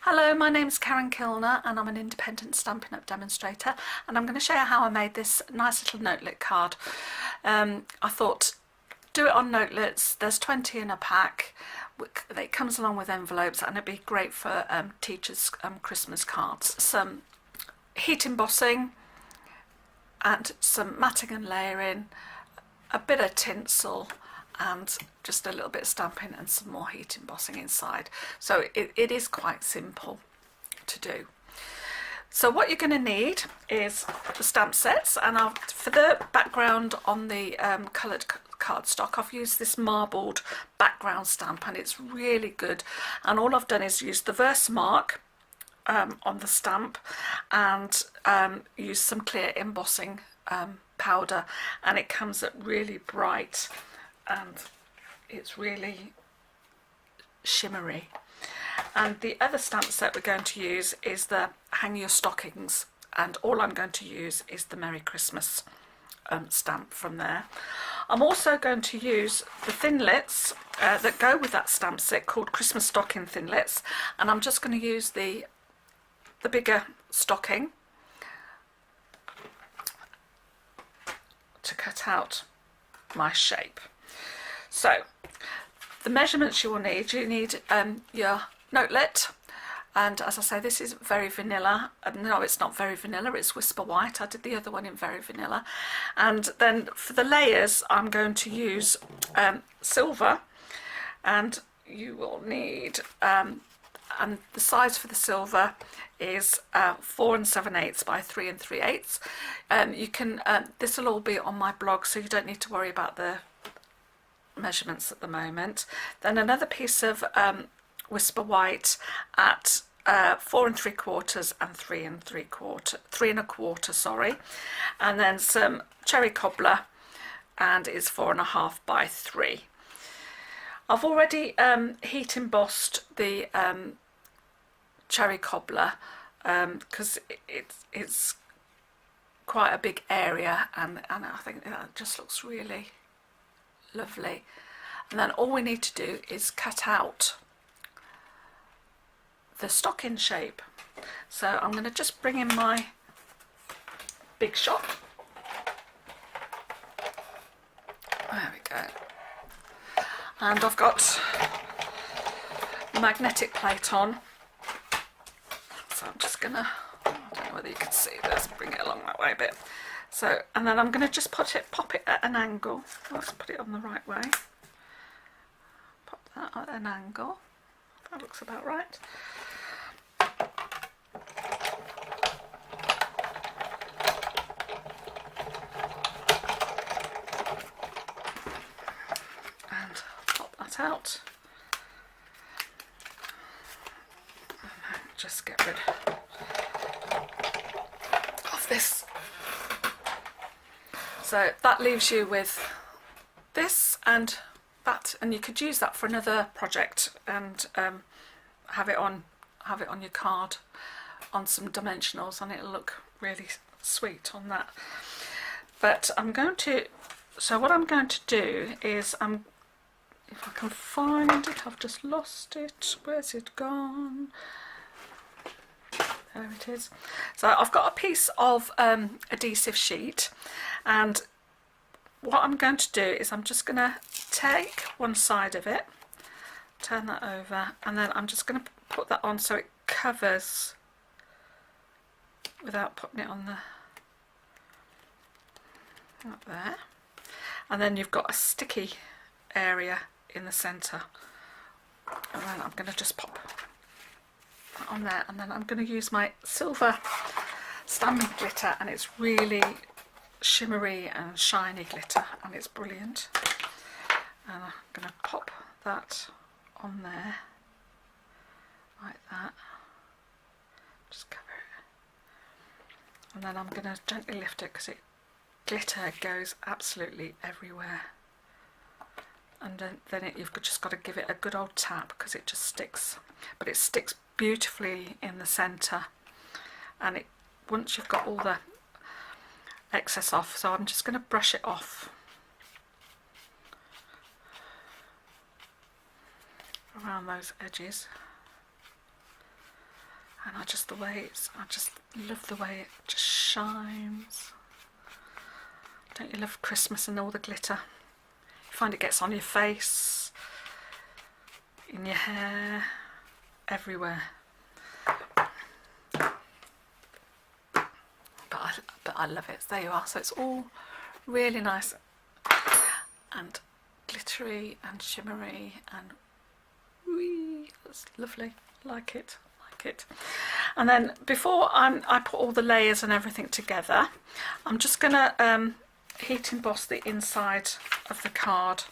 Hello, my name's Karen Kilner and I'm an independent Stampin' Up demonstrator, and I'm going to show you how I made this nice little notelet card. I thought do it on notelets. There's 20 in a pack. It comes along with envelopes and it'd be great for teachers' Christmas cards. Some heat embossing and some matting and layering, a bit of tinsel and just a little bit of stamping and some more heat embossing inside. So it is quite simple to do. So what you're going to need is the stamp sets, and for the background on the coloured cardstock, I've used this marbled background stamp and it's really good. And all I've done is use the Versamark on the stamp and use some clear embossing powder, and it comes up really bright and it's really shimmery. And the other stamp set we're going to use is the Hang Your Stockings, and all I'm going to use is the Merry Christmas stamp from there. I'm also going to use the thinlits that go with that stamp set, called Christmas Stocking Thinlits, and I'm just going to use the bigger stocking to cut out my shape. So the measurements you need your notelet, and as I say, this is very vanilla. No, it's not very vanilla, it's Whisper White. I did the other one in very vanilla. And then for the layers I'm going to use silver, and you will need and the size for the silver is 4 7/8 by 3 3/8. You can this will all be on my blog, so you don't need to worry about the measurements at the moment. Then another piece of Whisper White at 4 3/4 and 3 3/4, sorry, and then some cherry cobbler, and it's 4.5 by 3. I've already heat embossed the cherry cobbler because it's quite a big area, and I think that just looks really lovely. And then all we need to do is cut out the stocking shape. So I'm going to just bring in my Big Shot. There we go. And I've got the magnetic plate on, so I'm just gonna, I don't know whether you can see this, bring it along that way a bit. So, and then I'm going to just pop it at an angle. Let's put it on the right way. Pop that at an angle. That looks about right. And pop that out. And then just get rid of this. So that leaves you with this and that, and you could use that for another project and have it on your card on some dimensionals, and it'll look really sweet on that. But so what I'm going to do is, if I can find it, I've just lost it. Where's it gone? There it is. So I've got a piece of adhesive sheet, and what I'm going to do is I'm just going to take one side of it, turn that over, and then I'm just going to put that on so it covers without putting it on up there. And then you've got a sticky area in the centre, and then I'm going to just pop that on there, and then I'm going to use my silver stamping glitter, and it's really shimmery and shiny glitter, and it's brilliant. And I'm going to pop that on there like that, just cover it, and then I'm going to gently lift it because glitter goes absolutely everywhere, and then you've just got to give it a good old tap because it just sticks, but it sticks beautifully in the centre, and once you've got all the excess off, so I'm just going to brush it off around those edges. And I just love the way it just shines. Don't you love Christmas and all the glitter? You find it gets on your face, in your hair, everywhere. But I love it. There you are. So it's all really nice and glittery and shimmery and wee, that's lovely. Like it. And then before I put all the layers and everything together, I'm just going to heat emboss the inside of the card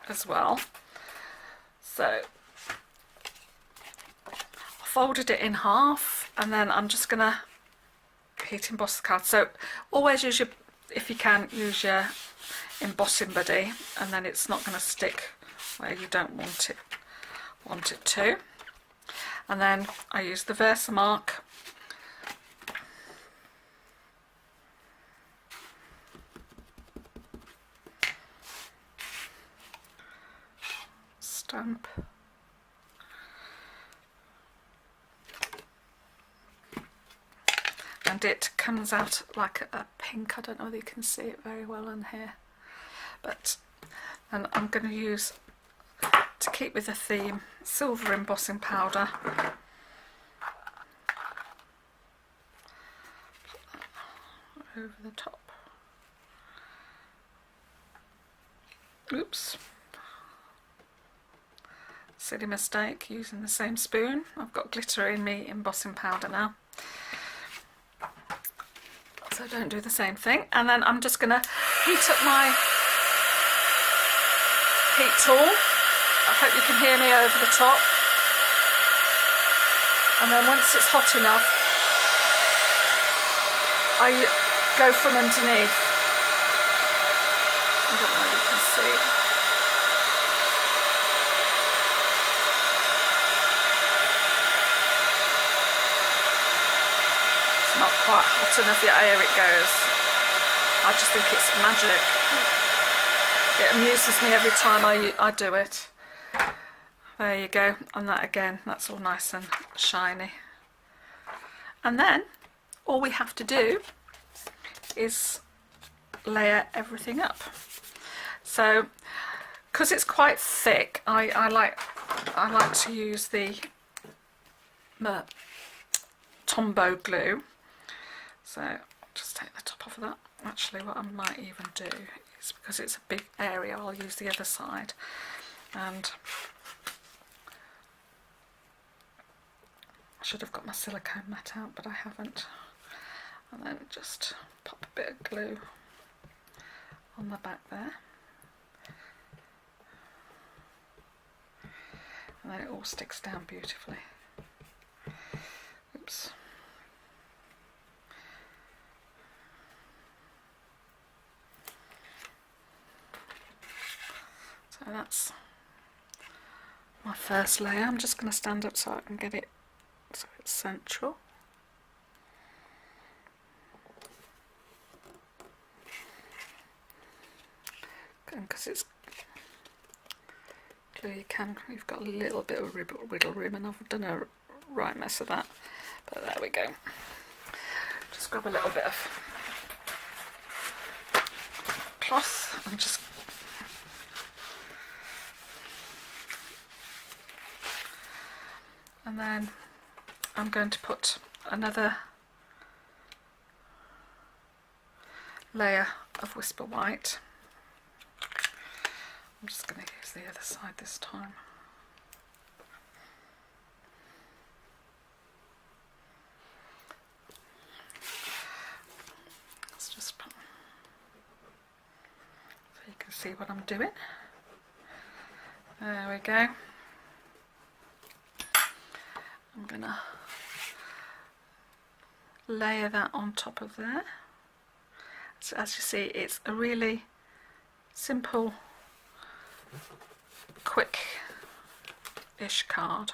as well. So I folded it in half, and then I'm just going to heat emboss the card. So always use your, if you can, use your embossing buddy, and then it's not going to stick where you don't want it to. And then I use the Versamark stamp. And it comes out like a pink. I don't know whether you can see it very well on here, but and I'm going to use, to keep with the theme, silver embossing powder. Over the top. Oops. Silly mistake, using the same spoon. I've got glitter in me embossing powder now. So don't do the same thing. And then I'm just going to heat up my heat tool. I hope you can hear me over the top. And then once it's hot enough, I go from underneath. I don't know if you can see. It's not quite hot enough yet. Here it goes. I just think it's magic. It amuses me every time I do it. There you go, and that again, that's all nice and shiny. And then all we have to do is layer everything up. So because it's quite thick, I like to use the Tombow glue. So I'll just take the top off of that. Actually, what I might even do is, because it's a big area, I'll use the other side. And I should have got my silicone mat out, but I haven't. And then just pop a bit of glue on the back there. And then it all sticks down beautifully. Oops. So that's my first layer. I'm just going to stand up so I can get it so it's central. Because it's glue, you've got a little bit of wiggle room, and I've done a right mess of that, but there we go. Just grab a little bit of cloth and just and then I'm going to put another layer of Whisper White. I'm just going to use the other side this time. Let's just put, so you can see what I'm doing. There we go. I'm going to layer that on top of there. So as you see, it's a really simple, quick-ish card.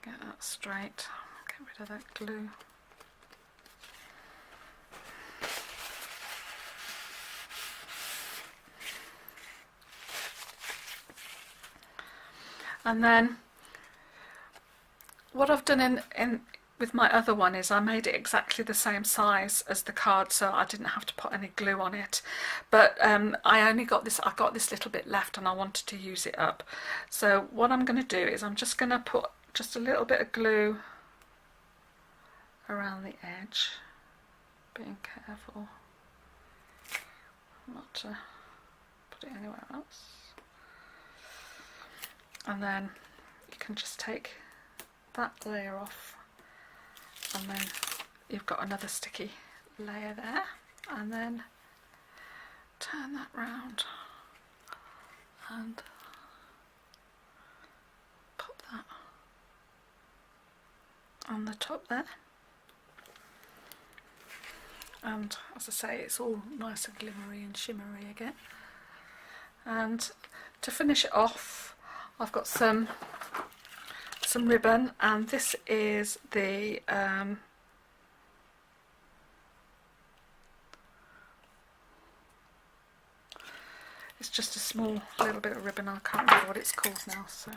Get that straight, get rid of that glue. And then what I've done in with my other one is I made it exactly the same size as the card, so I didn't have to put any glue on it. But I got this little bit left and I wanted to use it up. So what I'm going to do is I'm just going to put just a little bit of glue around the edge, being careful not to put it anywhere else. And then you can just take that layer off, and then you've got another sticky layer there, and then turn that round and put that on the top there. And as I say, it's all nice and glimmery and shimmery again. And to finish it off, I've got some ribbon, and this is the it's just a small little bit of ribbon. I can't remember what it's called now, so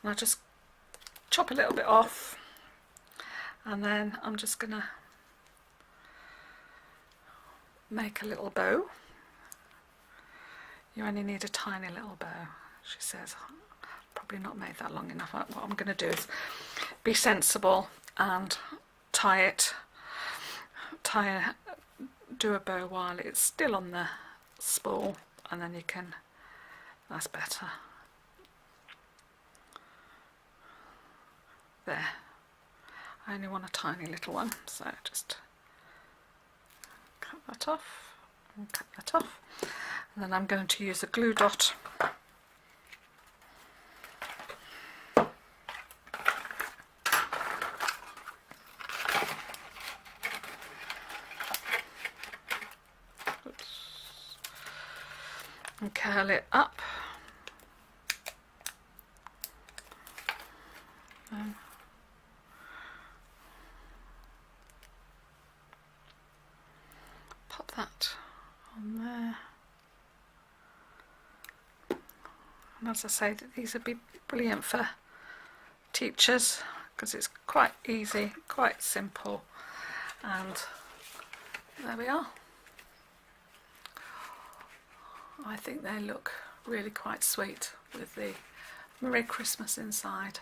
I'll just chop a little bit off, and then I'm just gonna make a little bow. You only need a tiny little bow, she says. Probably not made that long enough. What I'm going to do is be sensible and do a bow while it's still on the spool, and then that's better. There. I only want a tiny little one, so just cut that off and cut that off. And then I'm going to use a glue dot and curl it up. Pop that on there. And as I say, these would be brilliant for teachers because it's quite easy, quite simple, and there we are. I think they look really quite sweet with the Merry Christmas inside.